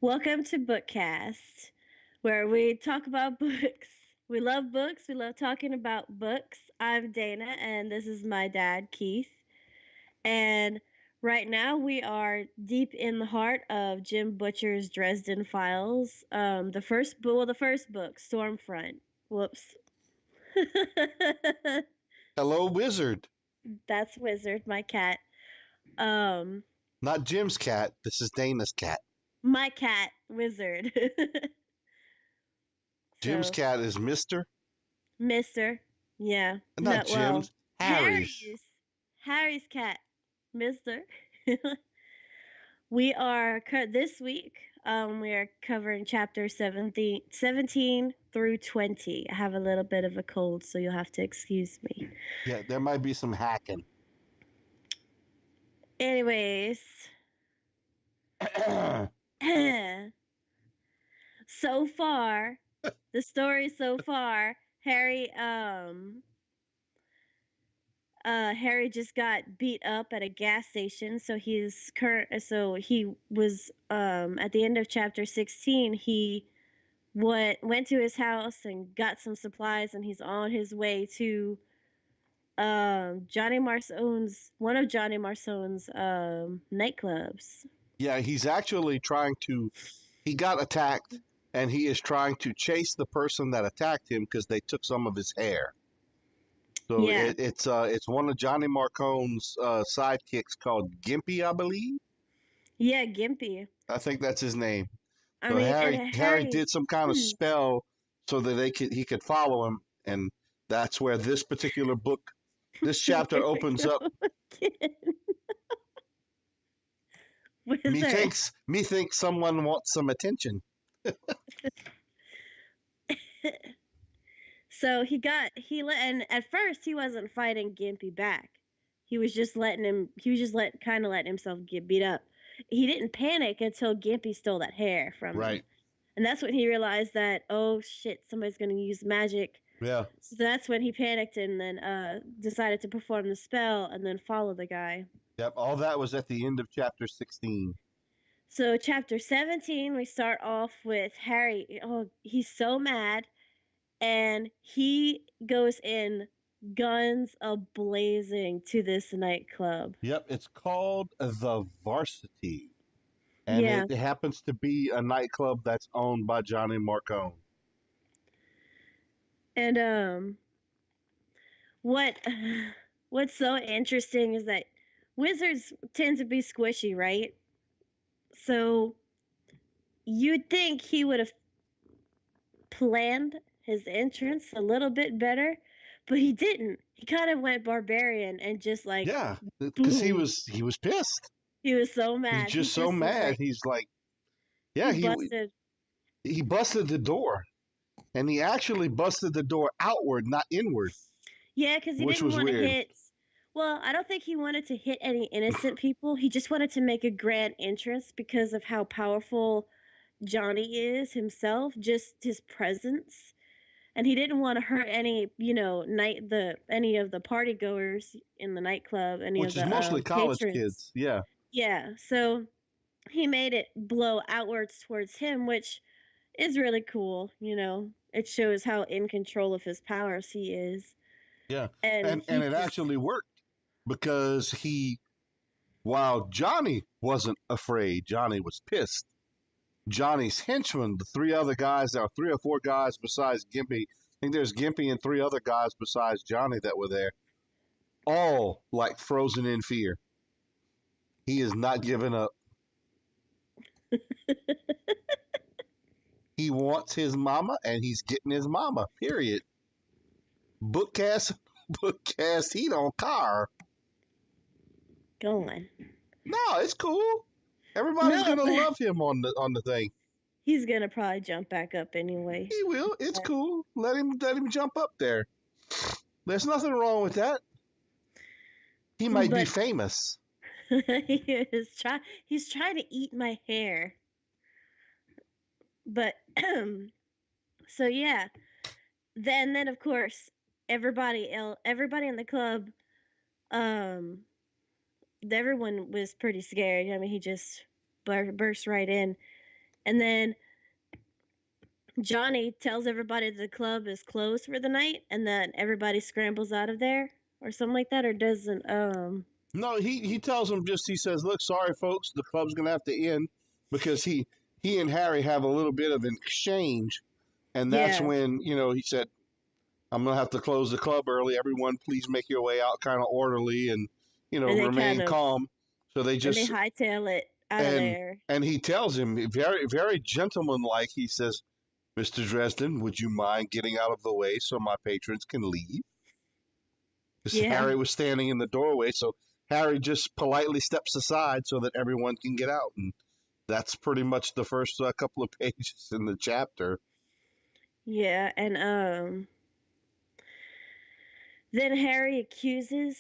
Welcome to BookCAST, where we talk about books. We love books. We love talking about books. I'm Dana, and this is my dad, Keith. And right now, we are deep in the heart of Jim Butcher's Dresden Files. The first book, Stormfront. Whoops. Hello, Wizard. That's Wizard, my cat. Um, Not Jim's cat. This is Dana's cat. my cat, Wizard. Jim's So cat is Mister. Mister. Yeah. Not No, well, Jim's. Harry's. Harry's cat, Mister. We are this week. We are covering chapter 17 through 20. I have a little bit of a cold, so you'll have to excuse me. Yeah, there might be some hacking. Anyways, so far, the story so far, Harry just got beat up at a gas station, so he was at the end of chapter 16, he went to his house and got some supplies, and he's on his way to one of Johnny Marcone's nightclubs. Yeah, he's actually trying to. He got attacked, and he is trying to chase the person that attacked him because they took some of his hair. So Yeah. it's one of Johnny Marcone's sidekicks called Gimpy, I believe. Yeah, Gimpy. I think that's his name. I So mean, and Harry Harry. did some kind of spell so that he could follow him, and that's where this chapter Here we opens go up. again. Wizard. Me thinks someone wants some attention. So and at first he wasn't fighting Gimpy back. He was just letting himself get beat up. He didn't panic until Gimpy stole that hair from him. Right. And that's when he realized that, oh shit, somebody's going to use magic. Yeah. So that's when he panicked and then decided to perform the spell and then follow the guy. Yep. All that was at the end of chapter 16. So chapter 17, we start off with Harry. Oh, he's so mad. And he goes in guns a-blazing to this nightclub. Yep. It's called the Varsity. And Yeah. it happens to be a nightclub that's owned by Johnny Marcone. And what what's so interesting is that wizards tend to be squishy, right? So you'd think he would have planned his entrance a little bit better, but he didn't. He kind of went barbarian and just like, Yeah, because he was pissed. he was so mad. He's just so mad. Like, He's like, yeah, he busted the door, and he actually busted the door outward, not inward. Yeah, because he didn't want to hit. Well, I don't think he wanted to hit any innocent people. He just wanted to make a grand entrance because of how powerful Johnny is himself, just his presence. And he didn't want to hurt any, any of the party goers in the nightclub, Which is mostly college patrons. kids. Yeah. Yeah, so he made it blow outwards towards him, which is really cool. It shows how in control of his powers he is. Yeah, and it actually worked because while Johnny wasn't afraid, Johnny was pissed. Johnny's henchmen, the three other guys, there are three or four guys besides Gimpy. I think there's Gimpy and three other guys besides Johnny that were there, all like frozen in fear. He is not giving up. He wants his mama, and he's getting his mama. Period. BookCAST, he don't care. Go on. No, it's cool. Everybody's gonna love him on the thing. He's gonna probably jump back up anyway. He will. It's cool. Let him jump up there. There's nothing wrong with that. He might be famous. He's trying to eat my hair. But so yeah. Then of course everybody in the club, everyone was pretty scared. I mean, he just burst right in, And then Johnny tells everybody the club is closed for the night, and then everybody scrambles out of there, or something like that, or doesn't. No, he tells them just he says, "Look, sorry folks, the club's gonna have to end because he and Harry have a little bit of an exchange, and that's Yeah, when he said, I'm gonna have to close the club early. Everyone, please make your way out kind of orderly and and they kind remain of calm." So they and they just hightail it out of and there. and he tells him very gentlemanlike. He says, "Mr. Dresden, would you mind getting out of the way so my patrons can leave?" Because Yeah, Harry was standing in the doorway, so Harry just politely steps aside so that everyone can get out, and that's pretty much the first couple of pages in the chapter. yeah, and then Harry accuses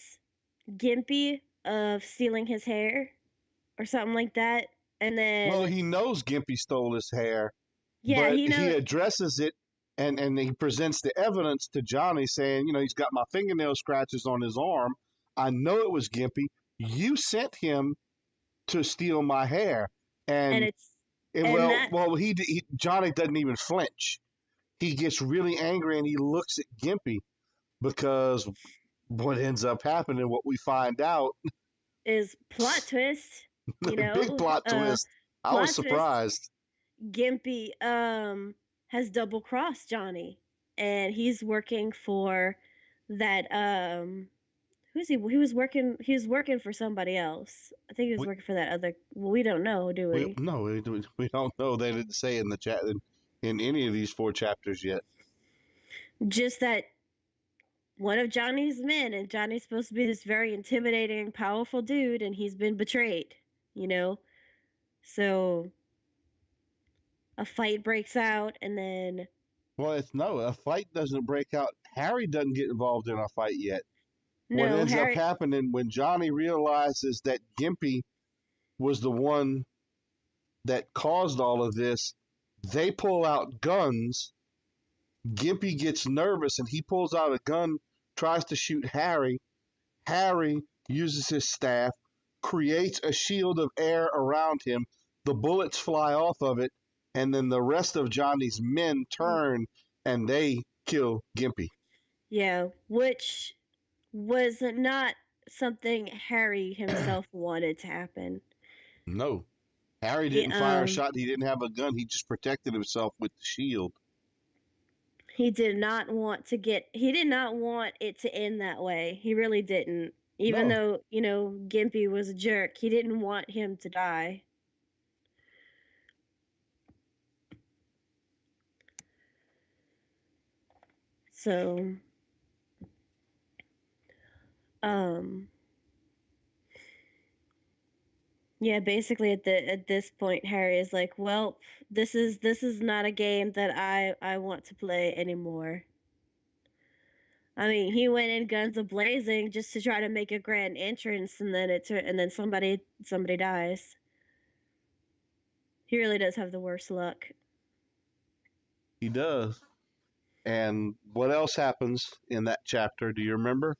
Gimpy of stealing his hair or something like that, and Well, then he knows Gimpy stole his hair, yeah, but he he know addresses it and he presents the evidence to Johnny saying, he's got my fingernail scratches on his arm. I know it was Gimpy. You sent him to steal my hair. and And, it's and and well, that well, Johnny doesn't even flinch. He gets really angry and he looks at Gimpy because what ends up happening, what we find out, is plot twist, big plot twist. I was plot twist. surprised. Gimpy has double crossed Johnny, and he's working for that who's he? He was working for somebody else. I think he was We, working for that other. Well, we don't know, do We we? no, we don't know. They didn't say in the chat in any of these four chapters yet. Just that one of Johnny's men, and Johnny's supposed to be this very intimidating, powerful dude, and he's been betrayed. You know, so a fight breaks out, and then Well, it's no, a fight doesn't break out. Harry doesn't get involved in a fight yet. What no, ends up Harry, happening when Johnny realizes that Gimpy was the one that caused all of this, they pull out guns. Gimpy gets nervous and he pulls out a gun, tries to shoot Harry. Harry uses his staff, creates a shield of air around him. The bullets fly off of it, and then the rest of Johnny's men turn and they kill Gimpy. yeah, which was not something Harry himself wanted to happen. No, Harry He didn't fire a shot. He didn't have a gun. He just protected himself with the shield. he did not want to get he did not want it to end that way. He really didn't. Even No, though, Gimpy was a jerk, he didn't want him to die. So, um yeah, basically at this point Harry is like, "Well, this is not a game that I want to play anymore." I mean, he went in guns a blazing just to try to make a grand entrance, and then somebody dies. He really does have the worst luck. he does. And what else happens in that chapter? Do you remember?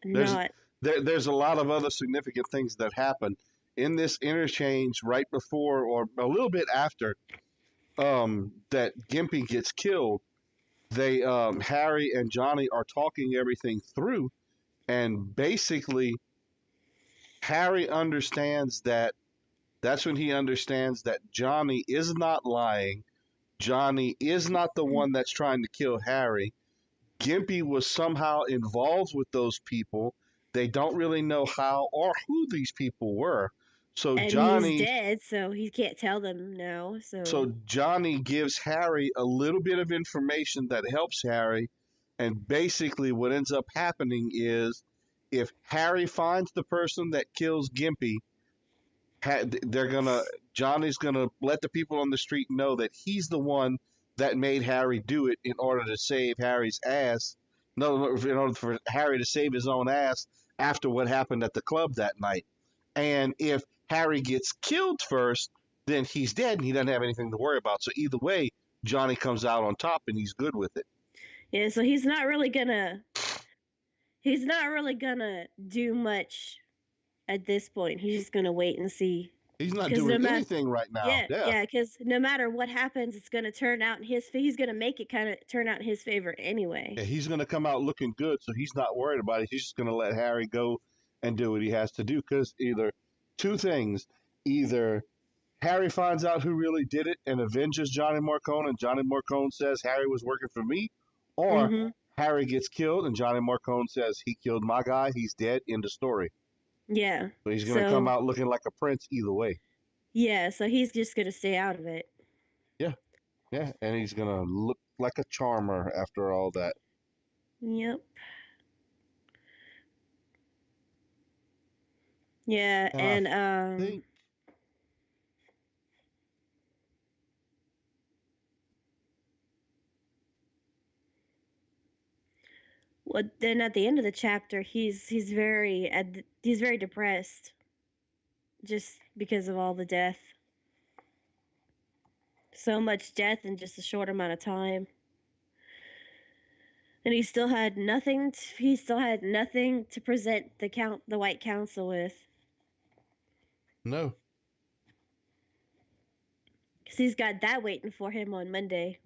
There's Not there's a lot of other significant things that happen in this interchange right before or a little bit after that Gimpy gets killed. They Harry and Johnny are talking everything through, and basically Harry understands that that's when he understands that Johnny is not lying. Johnny is not the one that's trying to kill Harry. Gimpy was somehow involved with those people. They don't really know how or who these people were. So and he's Johnny dead, so he can't tell them no. so So Johnny gives Harry a little bit of information that helps Harry, and basically what ends up happening is if Harry finds the person that kills Gimpy, they're gonna Johnny's gonna let the people on the street know that he's the one that made Harry do it in order to save Harry's ass. No, in order for Harry to save his own ass after what happened at the club that night. And if Harry gets killed first, then he's dead and he doesn't have anything to worry about. So either way, Johnny comes out on top and he's good with it. yeah, so he's not really gonna do much at this point. He's just gonna wait and see. He's not Because doing no matter, anything right now. yeah, Yeah. yeah, because no matter what happens, it's gonna turn out in his. He's gonna make it kind of turn out in his favor anyway. Yeah, he's going to come out looking good, so he's not worried about it. He's just going to let Harry go and do what he has to do. Because either two things: either Harry finds out who really did it and avenges Johnny Marcone, and Johnny Marcone says Harry was working for me, or Mm-hmm. Harry gets killed and Johnny Marcone says he killed my guy. He's dead. End of story. Yeah. So he's going to come So out looking like a prince either way. yeah, so he's just gonna stay out of it. Yeah, yeah, and he's going to look like a charmer after all that. Yep. Yeah, And I and think well, then at the end of the chapter, he's very depressed just because of all the death. So much death in just a short amount of time. And he still had nothing to present the White Council with. no. Cuz he's got that waiting for him on Monday.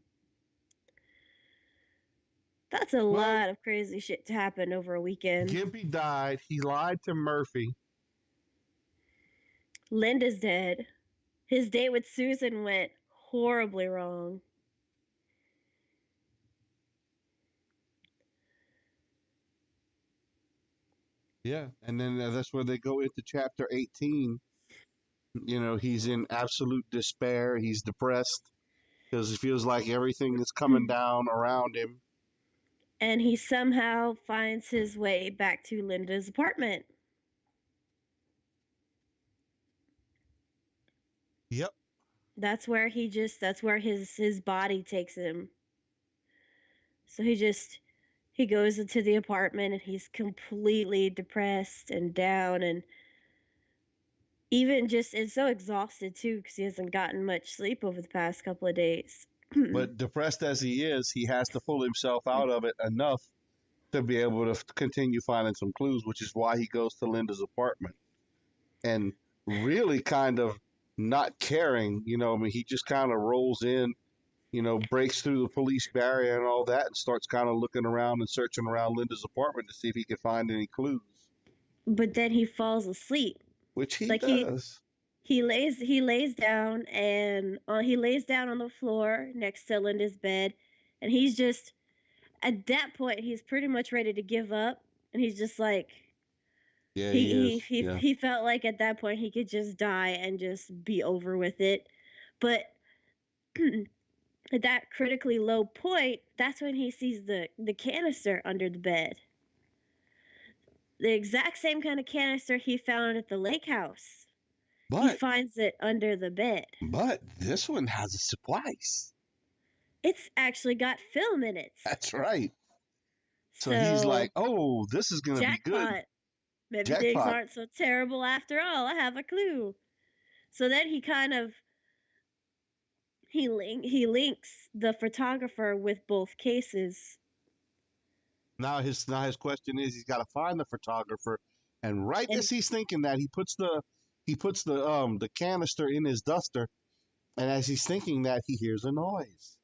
That's a Well, lot of crazy shit to happen over a weekend. Gimpy died. He lied to Murphy. Linda's dead. His date with Susan went horribly wrong. Yeah, and then that's where they go into chapter 18. He's in absolute despair. He's depressed because he feels like everything is coming down around him. And he somehow finds his way back to Linda's apartment. Yep. That's where his body takes him. So he goes into the apartment and he's completely depressed and down and even just and so exhausted too because he hasn't gotten much sleep over the past couple of days. But depressed as he is, he has to pull himself out of it enough to be able to continue finding some clues, which is why he goes to Linda's apartment and really kind of not caring. I mean, he just kind of rolls in, breaks through the police barrier and all that and starts kind of looking around and searching around Linda's apartment to see if he can find any clues, But then he falls asleep. which he Like does. he lays down on the floor next to Linda's bed, and he's just at that point he's pretty much ready to give up, and he's just like Yeah, he is. Yeah. he felt like at that point he could just die and just be over with it, but at that critically low point, that's when he sees the canister under the bed, the exact same kind of canister he found at the lake house. He But finds it under the bed. this one has a surprise. It's actually got film in it. That's right. So he's like, So, "Oh, this is gonna be good." jackpot. Maybe things Jackpot. aren't so terrible after all. I have a clue. So then he kind of he links the photographer with both cases. Now his question is he's got to find the photographer, and right And as he's thinking that he puts the canister in his duster, and as he's thinking that he hears a noise.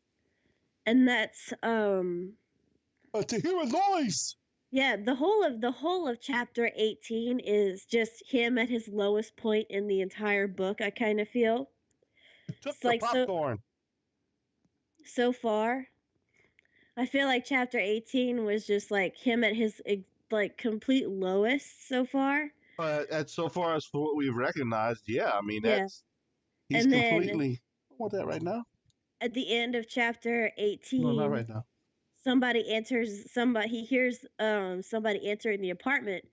that's To hear a noise. yeah, the whole of chapter 18 is just him at his lowest point in the entire book, I kind of feel. It took It's the like popcorn. so far I feel like chapter 18 was just like him at his like complete lowest so far. As so far as for what we've recognized, yeah, I mean Yeah. he's And then completely. I want that right now. at the end of chapter No, not 18, right now. somebody he hears somebody entering the apartment.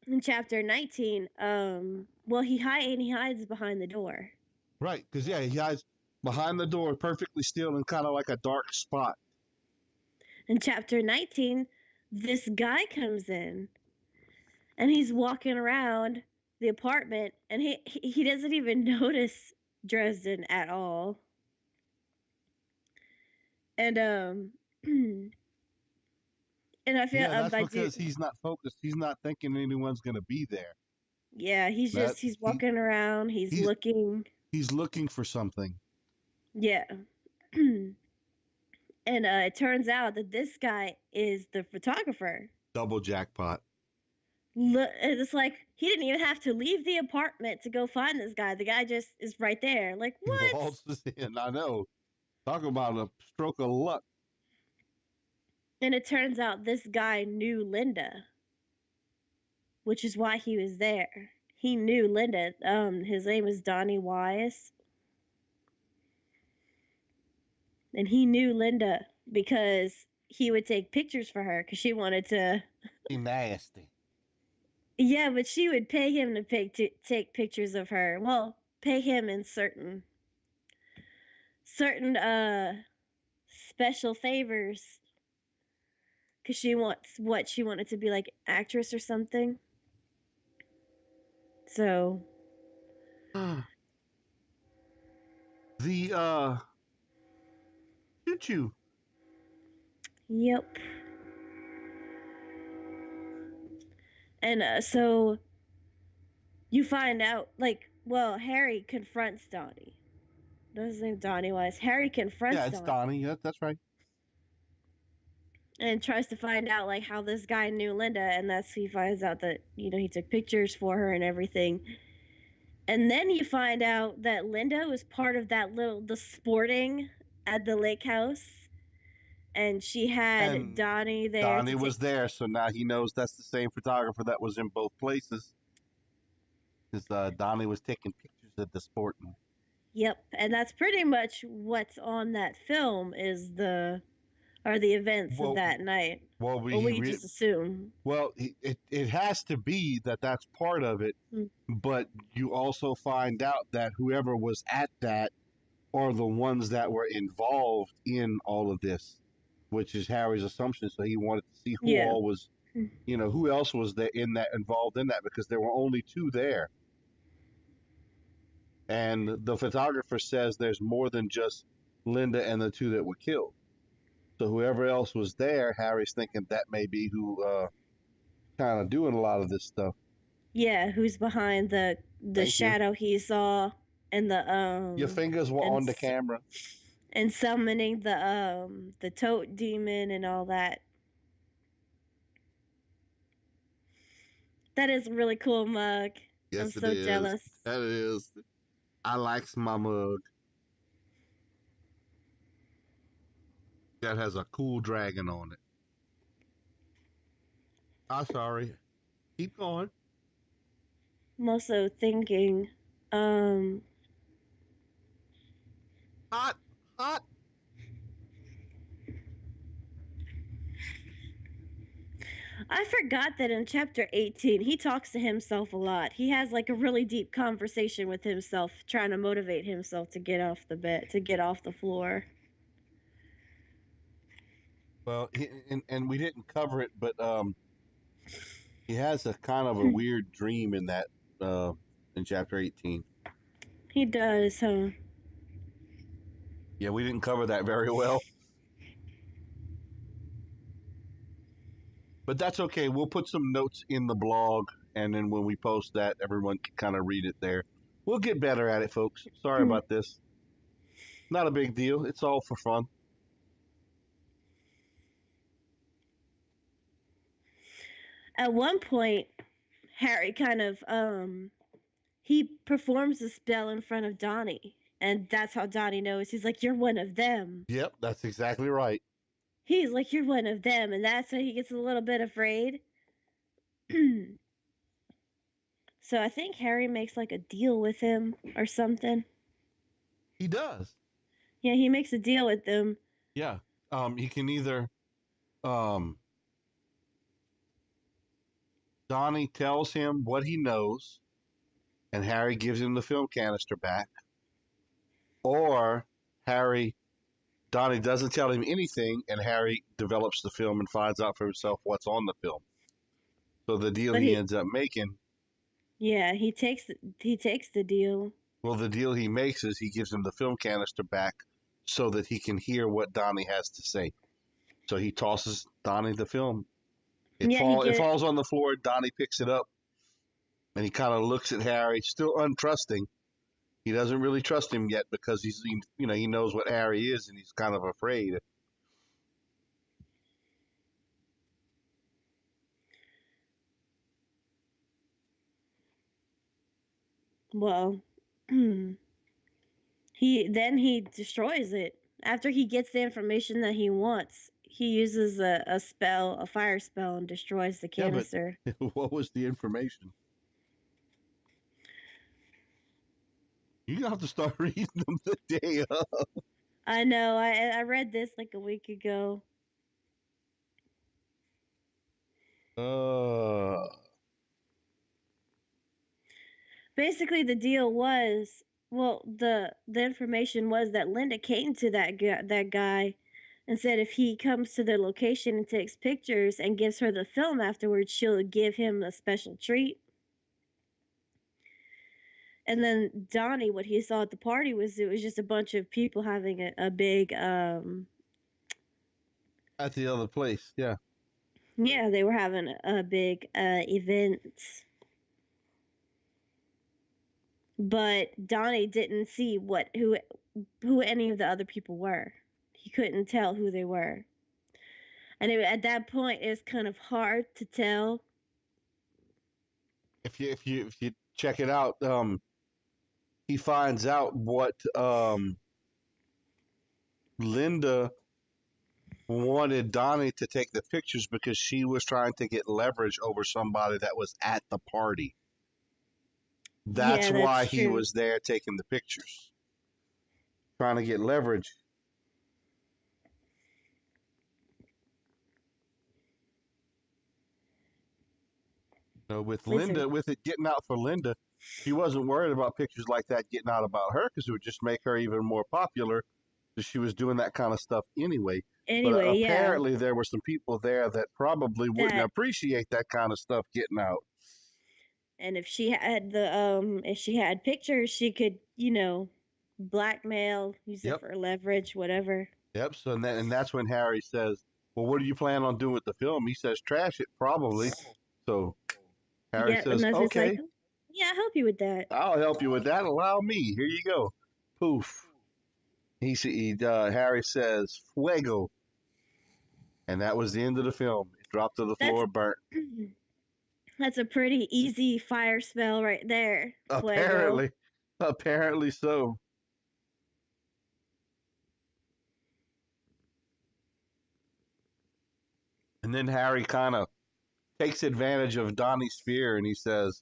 In chapter 19, well he hides behind the door. Right, because yeah, he hides behind the door, perfectly still, in kind of like a dark spot. In chapter 19, this guy comes in and he's walking around the apartment and he doesn't even notice Dresden at all. And and I feel Yeah, that's I do because he's not focused. He's not thinking anyone's going to be there. Yeah, That he's walking around, he's he's looking. he's looking for something. Yeah. And it turns out that this guy is the photographer. Double jackpot. Look, it's like he didn't even have to leave the apartment to go find this guy. The guy just is right there. Like, He what? waltzes in. I know. Talk about a stroke of luck. And it turns out this guy knew Linda, which is why he was there. He knew Linda. His name is Donnie Wise, and he knew Linda because he would take pictures for her because she wanted to. He nasty. Yeah, but she would pay him to take pictures of her. Well, pay him in certain special favors because she wanted to be like an actress or something. So The choo choo. yep. And so you find out, like, well, Harry confronts Donnie. That's his name, Donnie Wise. Harry Yeah, confronts it's Donnie Donnie. Yeah, that's right. and tries to find out like how this guy knew Linda, and that's he finds out that he took pictures for her and everything. And then you find out that Linda was part of the sporting at the lake house, and she had And Donnie there to Donnie take. was there, so now he knows that's the same photographer that was in both places. Because Donnie was taking pictures of the sporting. Yep, and that's pretty much what's on that film is the events of Well, that night. well, Or we just assume. it has to be that that's part of it. Mm. But you also find out that whoever was at that are the ones that were involved in all of this, which is Harry's assumption. So he wanted to see who Yeah. all was, who else was there in that involved in that because there were only two there. And the photographer says there's more than just Linda and the two that were killed. So whoever else was there, Harry's thinking that may be who kind of doing a lot of this stuff. Yeah, who's behind the Thank you. shadow he saw and the Your fingers were and on the camera. and summoning the toad demon and all that. That is a really cool mug. I'm Yes, it so is. jealous. That is. I likes my mug. That has a cool dragon on it. I'm sorry. Keep going. I'm also thinking, um, Hot, hot. I forgot that in chapter 18 he talks to himself a lot. He has like a really deep conversation with himself, trying to motivate himself to get off the bed, to get off the floor. Well, and we didn't cover it, but he has a kind of a weird dream in that uh, in chapter 18. He does, huh? Yeah, we didn't cover that very well, but that's okay. We'll put some notes in the blog, and then when we post that, everyone can kind of read it there. We'll get better at it, folks. Sorry about this. Not a big deal. It's all for fun. At one point, Harry kind of he performs a spell in front of Donnie, and that's how Donnie knows. He's like, "You're one of them." Yep, that's exactly right. He's like, "You're one of them," and that's why he gets a little bit afraid. So I think Harry makes like a deal with him or something. He does. Yeah, he makes a deal with them. Yeah. He can either um Donnie tells him what he knows and Harry gives him the film canister back, or Harry Donnie doesn't tell him anything and Harry develops the film and finds out for himself what's on the film. So the deal But he he, ends up making, yeah, he takes the deal. well, the deal he makes is he gives him the film canister back so that he can hear what Donnie has to say. So he tosses Donnie the film. Yeah, he It get falls on the floor. Donnie picks it up And he kind of looks at Harry, still untrusting. He doesn't really trust him yet because he knows what Harry is, and he's kind of afraid. Well, he destroys it. After he gets the information that he wants, he uses a spell, a fire spell, and destroys the Yeah, but canister. what was the information? You have to start reading them the day of. I know. I read this like a week ago. Uh, Basically, the deal was, well, the information was that Linda came to that guy and said if he comes to their location and takes pictures and gives her the film afterwards, she'll give him a special treat. And then Donnie, what he saw at the party was it was just a bunch of people having a big at the other place, yeah. yeah, they were having a big event. But Donnie didn't see who any of the other people were. He couldn't tell who they were. And at that point it's kind of hard to tell. If you check it out, he finds out what Linda wanted Donnie to take the pictures because she was trying to get leverage over somebody that was at the party. That's Yeah, why that's he true. was there taking the pictures, trying to get leverage. With It's a Linda, with it getting out for Linda, he wasn't worried about pictures like that getting out about her because it would just make her even more popular. Because she was doing that kind of stuff anyway. But anyway, yeah. apparently, there were some people there that probably wouldn't That appreciate that kind of stuff getting out. and if she had pictures, she could, blackmail, use it Yep. for leverage, whatever. Yep. So and that's when Harry says, "Well, what do you plan on doing with the film?" He says, "Trash it, probably." So Harry Yep, and says, that's just like, "Okay, yeah, I'll help you with that. I'll help you with that. Allow me. Here you go." Poof. Harry says, "Fuego," and that was the end of the film. It dropped to the That's floor, burnt. that's a pretty easy fire spell right there. Fuego. Apparently, apparently so. And then Harry kind of takes advantage of Donnie's fear and he says,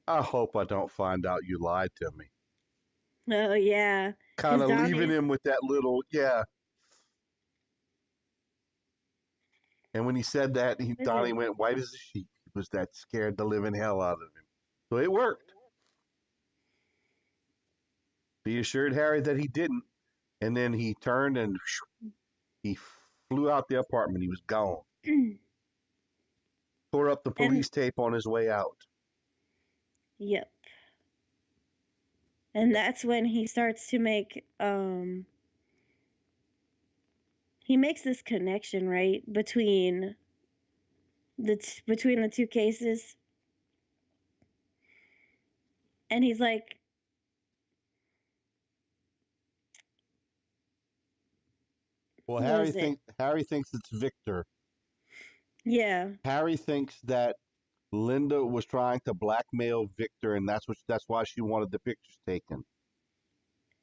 "I hope I don't find out you lied to me." Oh yeah, Kind because of leaving Donnie's him with that little, yeah. And when he said that, is Donnie it? went white as a sheet. He was that scared the living hell out of him. So it worked. He assured Harry that he didn't. And then he turned and he flew out the apartment. He was gone. Tore up the And police tape on his way out. yep, and that's when he starts to make he makes this connection right between the two cases, and he's like, Well, what was it? Harry thinks it's Victor. Yeah, Harry thinks that Linda was trying to blackmail Victor, and that's why she wanted the pictures taken.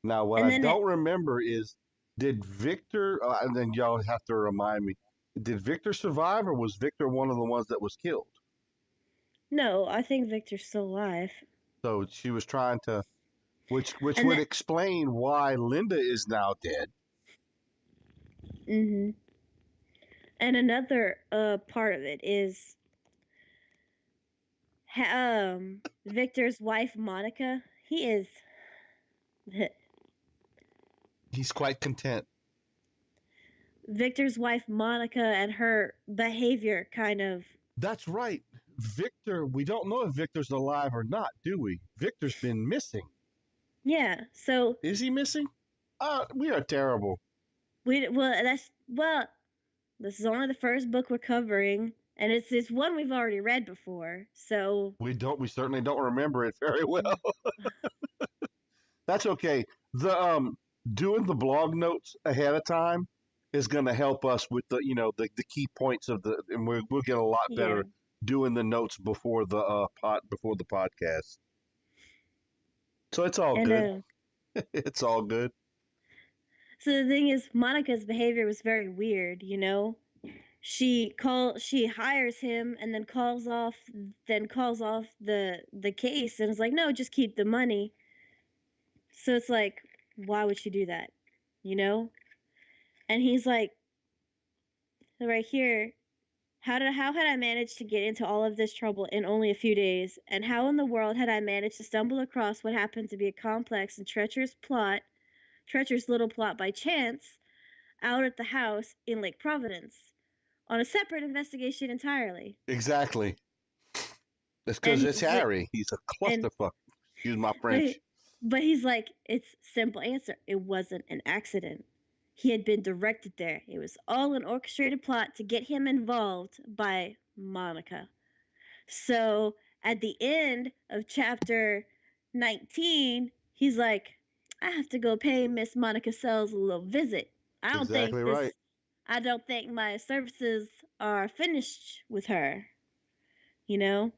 Now, what and I then it don't remember is, did Victor? And then y'all have to remind me. Did Victor survive, or was Victor one of the ones that was killed? no, I think Victor's still alive, So she was trying to, which and would then explain why Linda is now dead. hmm and another part of it is Victor's wife Monica. He is He's quite content. Victor's wife Monica and her behavior kind of That's right. Victor, we don't know if Victor's alive or not, do we? Victor's been missing. yeah. So Is he missing? We are terrible. we well that's well this is only the first book we're covering. and it's one we've already read before. So We certainly don't remember it very well. That's okay. The doing the blog notes ahead of time is going to help us with the key points of the, and we'll get a lot yeah, better doing the notes before the before the podcast. So it's all and good. It's all good. so the thing is, Monica's behavior was very weird. She hires him and then calls off the case and is like, no, just keep the money. So it's like, why would she do that? You know? And he's like, right here, how had I managed to get into all of this trouble in only a few days? And how in the world had I managed to stumble across what happened to be a complex and treacherous little plot by chance out at the house in Lake Providence on a separate investigation entirely? Exactly. It's And because it's Harry. He's a and clusterfuck. Excuse my but French. but he's like, it's simple answer. It wasn't an accident. He had been directed there. It was all an orchestrated plot to get him involved by Monica. So at the end of chapter 19, he's like, I have to go pay Miss Monica Sells a little visit. I don't think Exactly this right. I don't think my services are finished with her, you know?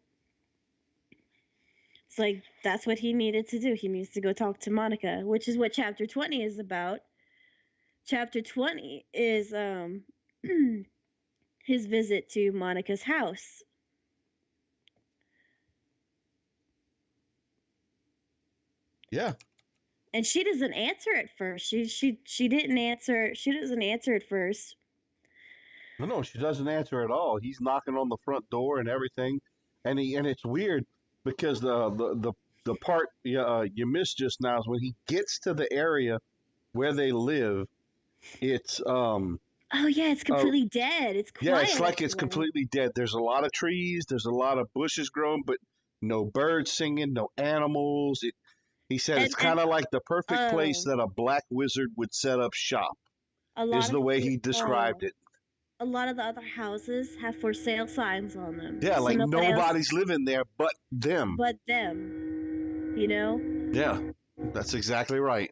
It's like that's what he needed to do. He needs to go talk to Monica, which is what chapter 20 is about. Chapter 20 is his visit to Monica's house. Yeah. And she doesn't answer at first. She didn't answer. She doesn't answer at first. No, she doesn't answer at all. He's knocking on the front door and everything, and it's weird because the part you missed just now is when he gets to the area where they live. It's Oh yeah, it's uh completely dead. It's yeah, it's quiet like it's everywhere. completely dead. There's a lot of trees, there's a lot of bushes growing, but no birds singing, no animals. He said it's And kind of like the perfect place um that a black wizard would set up shop. a Is lot the of way the he described it. a lot of the other houses have for sale signs on them. Yeah, So like nobody else nobody's living there but them. but them, you know? Yeah, that's exactly right.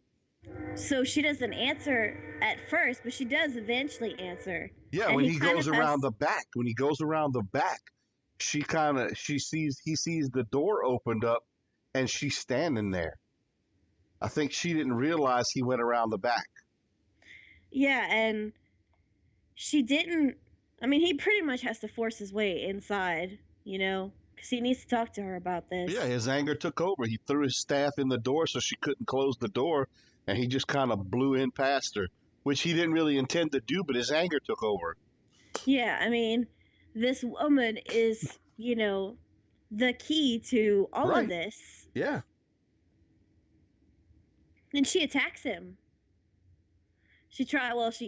So she doesn't answer at first, but she does eventually answer. Yeah, And when he he kind goes of around has the back, she sees he sees the door opened up and she's standing there. I think she didn't realize he went around the back. yeah, and she didn't. I mean, he pretty much has to force his way inside, because he needs to talk to her about Yeah, this. his anger took over. He threw his staff in the door so she couldn't close the door, and he just kind of blew in past her, which he didn't really intend to do, but his anger took over. Yeah, I mean, this woman is, the key to all of Right. this. Yeah. And she attacks him. She tries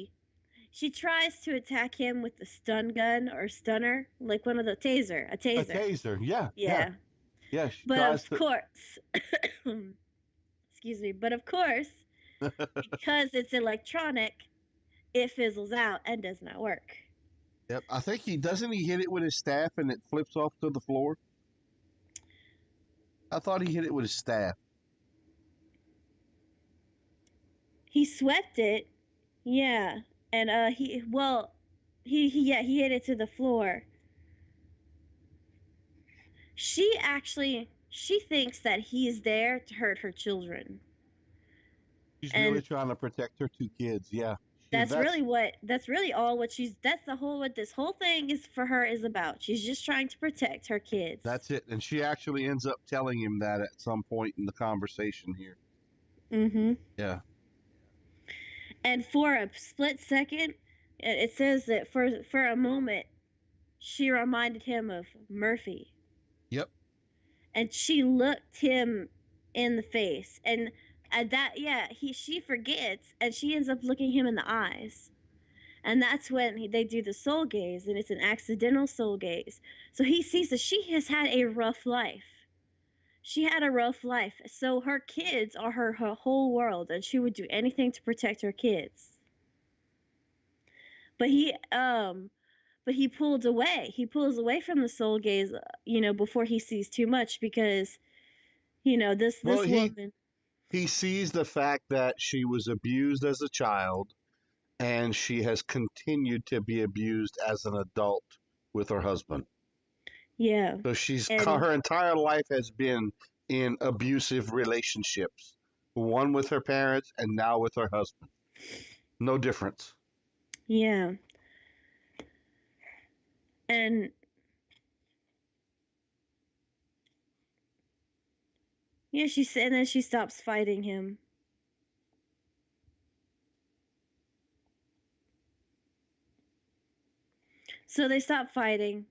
to attack him with the stun gun or stunner, like one of the a A taser. taser. Yeah. Yeah. Yeah. Yeah. She But tries of to. course, excuse me, but of course, because it's electronic, it fizzles out and does not work. Yep. I think he doesn't he hit it with his staff and it flips off to the floor. I thought he hit it with his staff. He swept it, yeah, and he hit it to the floor. She thinks that he's there to hurt her children, She's really and trying to protect her two kids. Yeah. that's really all what she's that's the whole what this whole thing is for her is about. She's just trying to protect her kids. That's it. And she actually ends up telling him that at some point in the conversation here. Mm-hmm. Yeah. And for a split second, it says that for a moment she reminded him of Murphy, Yep. and she looked him in the face, and at that, yeah, she forgets, and she ends up looking him in the eyes, and that's when they do the soul gaze, and it's an accidental soul gaze. So he sees that she has had a rough life. She had a rough life, so her kids are her whole world, and she would do anything to protect her kids. But but he pulls away. He pulls away from the soul gaze, before he sees too much because, Well, this woman. he sees the fact that she was abused as a child and she has continued to be abused as an adult with her husband. Yeah. So And her entire life has been in abusive relationships, one with her parents and now with her husband. No difference. yeah. And yeah, she said, and then she stops fighting him. So they stop fighting,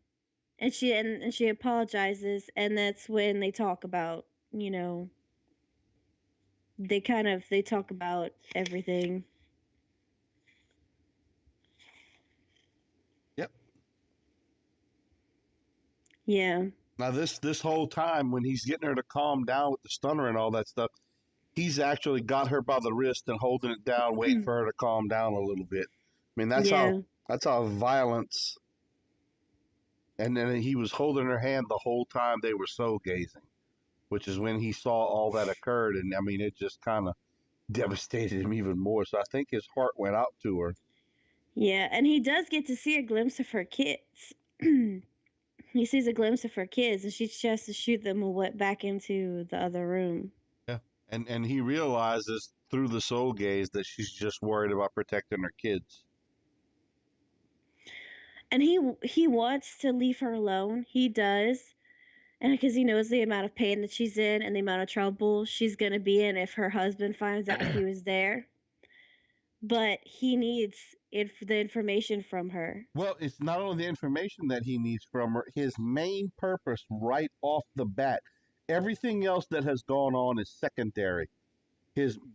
and she apologizes, and that's when they talk about, they talk about everything. Yep. Yeah. Now this whole time when he's getting her to calm down with the stunner and all that stuff, he's actually got her by the wrist and holding it down, waiting for her to calm down a little bit. I mean, Yeah. that's how violence. And then he was holding her hand the whole time they were soul gazing, which is when he saw all that occurred, and I mean, it just kind of devastated him even more. So I think his heart went out to her. Yeah, and he does get to see a glimpse of her kids. He sees a glimpse of her kids, and she has to shoot them back into the other room. Yeah, and he realizes through the soul gaze that she's just worried about protecting her kids. And he wants to leave her alone. He does, and because he knows the amount of pain that she's in and the amount of trouble she's gonna be in if her husband finds out he was there. But he needs the information from her. Well, it's not only the information that he needs from her, his main purpose right off the bat. Everything else that has gone on is secondary.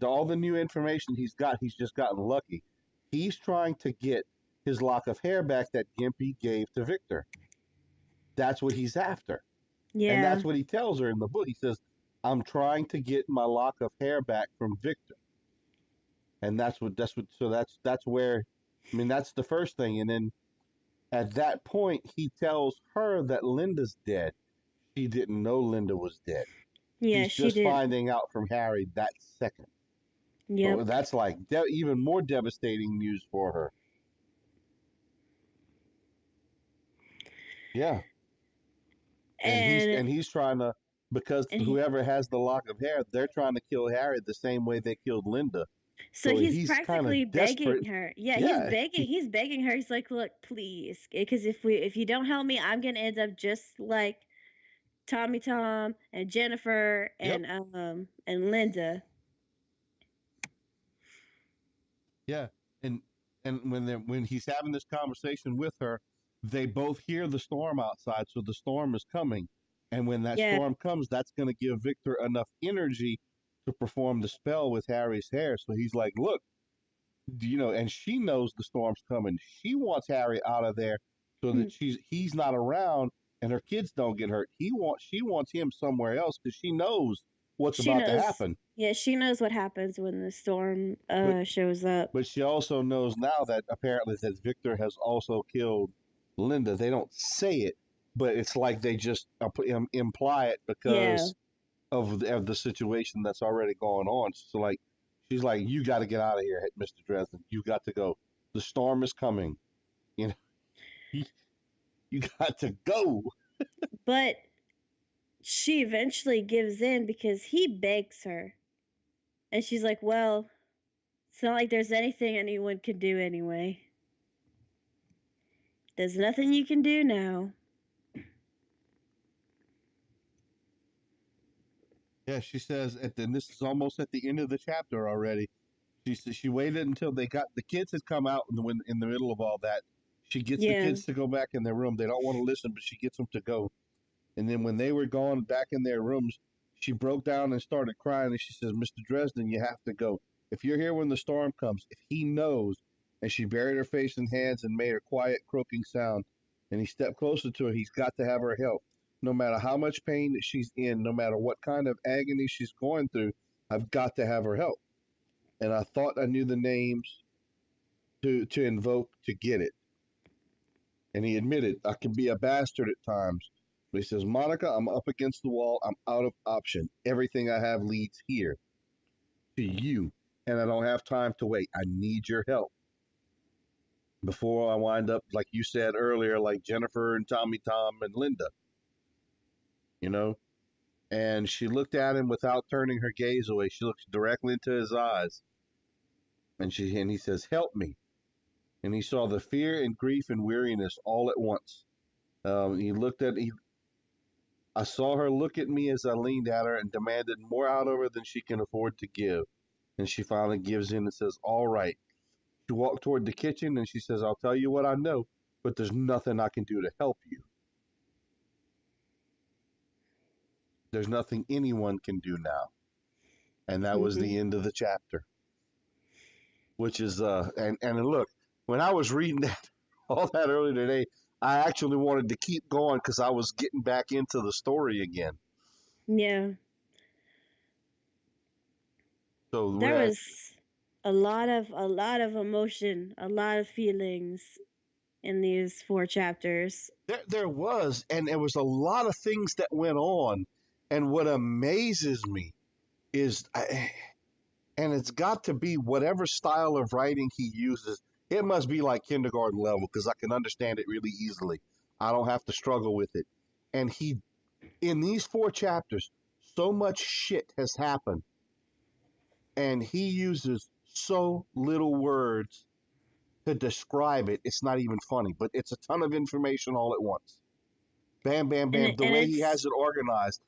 All the new information he's just gotten lucky. He's trying to get his lock of hair back that Gimpy gave to Victor. That's what he's after. And Yeah. that's what he tells her in the book. He says, I'm trying to get my lock of hair back from Victor. And that's where, I mean, that's the first thing. And then at that point, he tells her that Linda's dead. She didn't know Linda was dead. Yeah, She's she just did. finding out from Harry that second. So Yep. that's like even more devastating news for her. Yeah, And he's trying to, because and he, whoever has the lock of hair, they're trying to kill Harry the same way they killed Linda. so So he's he's kind of practically desperate. begging her. Yeah, Yeah, he's begging her. He's like, "Look, please, because if you don't help me, I'm going to end up just like Tommy Tom and Jennifer yep, and Linda." yeah, and when he's having this conversation with her, they both hear the storm outside, so the storm is coming, and when that Yeah. storm comes, that's going to give Victor enough energy to perform the spell with Harry's hair. So he's like, "Look, and she knows the storm's coming. She wants Harry out of there so that he's not around and her kids don't get hurt. She wants him somewhere else because she knows what's She about to knows. happen. Yeah, she knows what happens when the storm But shows up. but she also knows now that apparently that Victor has also killed Linda. They don't say it, but it's like they just imply it Yeah. because of the situation that's already going on. So like she's like, you got to get out of here, Mr. Dresden. You got to go. The storm is coming. You know, you, you got to go. But she eventually gives in because he begs her. And she's like, "Well, it's not like there's anything anyone can do anyway. There's nothing you can do now." Yeah, she says, and this is almost at the end of the chapter already. She waited until they got the kids had come out, and when in the middle of all that, she gets the Yeah. kids to go back in their room. They don't want to listen, but she gets them to go. And then when they were gone back in their rooms, she broke down and started crying. And she says, "Mr. Dresden, you have to go. If you're here when the storm comes, if he knows." And she buried her face in hands and made a quiet croaking sound. And he stepped closer to her. He's got to have her help. No matter how much pain that she's in, no matter what kind of agony she's going through, I've got to have her help. And I thought I knew the names to invoke to get it. And he admitted, I can be a bastard at times. But he says, Monica, I'm up against the wall. I'm out of option. Everything I have leads here to you. And I don't have time to wait. I need your help before I wind up, like you said earlier, like Jennifer and Tommy Tom and Linda, you know? And she looked at him without turning her gaze away. She looks directly into his eyes. And he says, help me. And he saw the fear and grief and weariness all at once. He looked at, he, I saw her look at me as I leaned at her and demanded more out of her than she can afford to give. And she finally gives in and says, all right. She walked toward the kitchen and she says, I'll tell you what I know, but there's nothing I can do to help you. There's nothing anyone can do now. And that was Mm-hmm. the end of the chapter, which is, and look, when I was reading that, all that earlier today, I actually wanted to keep going because I was getting back into the story again. Yeah, So there we're at, was a lot of emotion, a lot of feelings in these 4 chapters. there was, and there was a lot of things that went on. And what amazes me is, and it's got to be whatever style of writing he uses. It must be like kindergarten level because I can understand it really easily. I don't have to struggle with it. And in these 4 chapters, so much shit has happened, and he uses so little words to describe it. It's not even funny, but it's a ton of information all at once. Bam, bam, and bam. it- The and way he has it's it organized.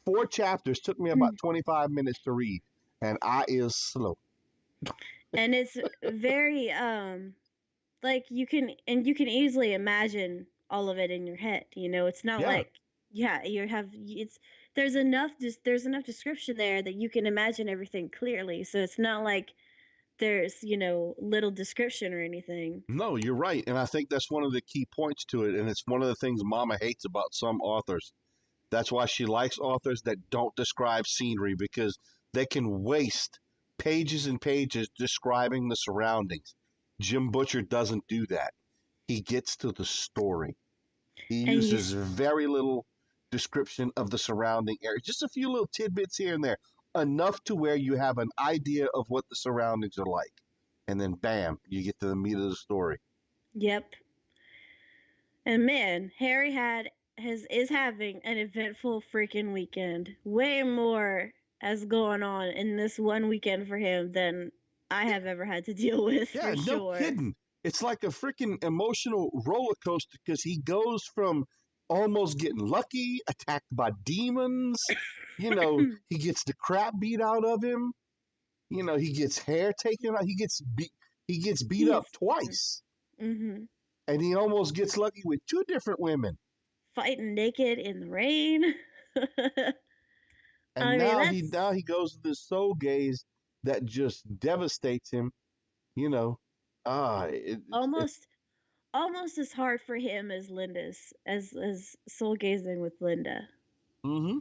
4 chapters took me about 25 minutes to read, and I is slow. and it's very like you can easily imagine all of it in your head. It's not Yeah. like, yeah, it's there's enough description there that you can imagine everything clearly. So it's not like there's little description or anything. No, you're right. And I think that's one of the key points to it. And it's one of the things Mama hates about some authors. That's why she likes authors that don't describe scenery because they can waste pages and pages describing the surroundings. Jim Butcher doesn't do that. He gets to the story. He And uses very little description of the surrounding area, just a few little tidbits here and there, enough to where you have an idea of what the surroundings are like. And then, bam, you get to the meat of the story. yep. And man, Harry had has is having an eventful freaking weekend. Way more has going on in this one weekend for him than I Yeah, have ever had to deal with, yeah, for no sure. kidding. It's like a freaking emotional roller coaster because he goes from almost getting lucky, attacked by demons. He gets the crap beat out of him. He gets hair taken out. He gets beat He is. up twice, Mm-hmm. and he almost gets lucky with 2 different women. Fighting naked in the rain. And I mean, now he that's now he goes to this soul gaze that just devastates him. You know, it almost almost as hard for him as Linda's as soul gazing with Linda, mm-hmm.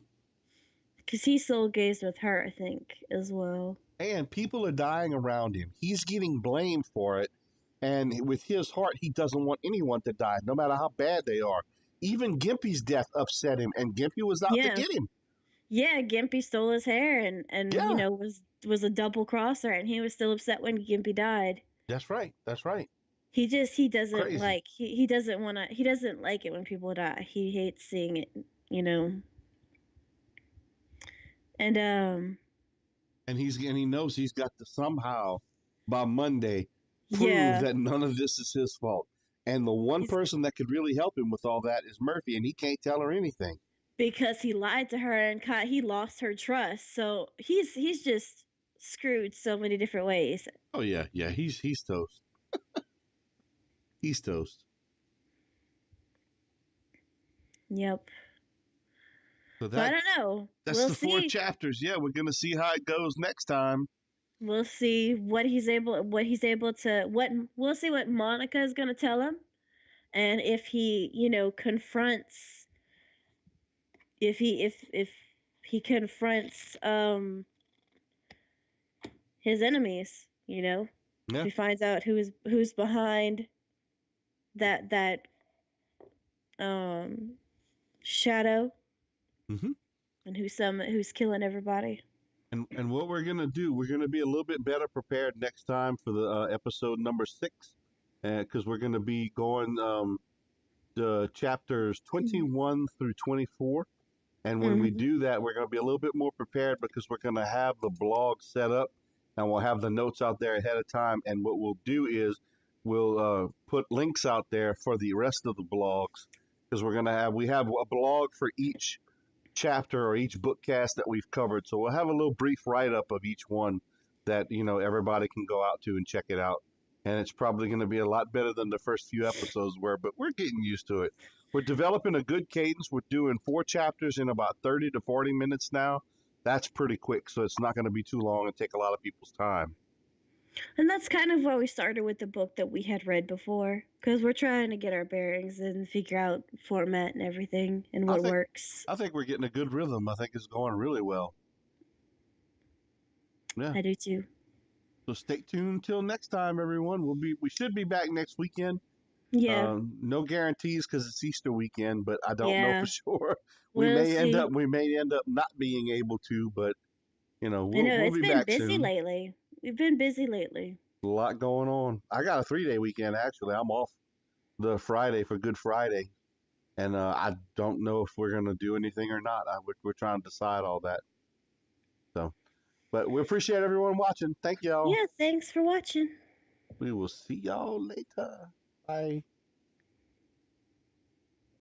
because he soul gazed with her, I think, as well. And people are dying around him. He's getting blamed for it. And with his heart, he doesn't want anyone to die, no matter how bad they are. Even Gimpy's death upset him, and Gimpy was out to Yeah, get him. yeah. Gimpy stole his hair and Yeah, was a double crosser, and he was still upset when Gimpy died. that's right. That's right. He doesn't Crazy. like he doesn't want to he doesn't like it when people die. He hates seeing it, you know. And And he knows he's got to somehow by Monday prove yeah, that none of this is his fault. And the one he's person that could really help him with all that is Murphy, and he can't tell her anything. because he lied to her and he lost her trust. So he's just screwed so many different ways. Oh yeah, yeah, he's toast. He's toast. Yep. So So I that don't know. that's the 4 chapters. Yeah, we're gonna see how it goes next time. We'll see what we'll see what Monica is going to tell him, and if he, confronts if he confronts his enemies, if Yeah, he finds out who's behind that um, Shadow, Hmm. and who's killing everybody. And what we're gonna do, we're gonna be a little bit better prepared next time for the episode number 6, because we're gonna be going the chapters 21 through 24. And when we Mm-hmm. do that, we're going to be a little bit more prepared because we're going to have the blog set up and we'll have the notes out there ahead of time. And what we'll do is we'll put links out there for the rest of the blogs because we have a blog for each chapter or each bookcast that we've covered. So we'll have a little brief write up of each one that everybody can go out to and check it out. And it's probably going to be a lot better than the first few episodes were, but we're getting used to it. We're developing a good cadence. We're doing 4 chapters in about 30 to 40 minutes now. That's pretty quick, so it's not going to be too long and take a lot of people's time. And that's kind of why we started with the book that we had read before, because we're trying to get our bearings and figure out format and everything and I what think works. I think we're getting a good rhythm. I think it's going really well. Yeah. I do too. So stay tuned till next time, everyone. We should be back next weekend. Yeah, No guarantees because it's Easter weekend, but I don't know for yeah. sure. We'll see. We may end up not being able to, but I know we'll it's be been back busy soon. lately. We've been busy lately. A lot going on. I got a 3-day weekend actually. I'm off the Friday for Good Friday, and I don't know if we're gonna do anything or not. We're trying to decide all that. So, but we appreciate everyone watching. Thank y'all. Yeah, thanks for watching. We will see y'all later. Bye.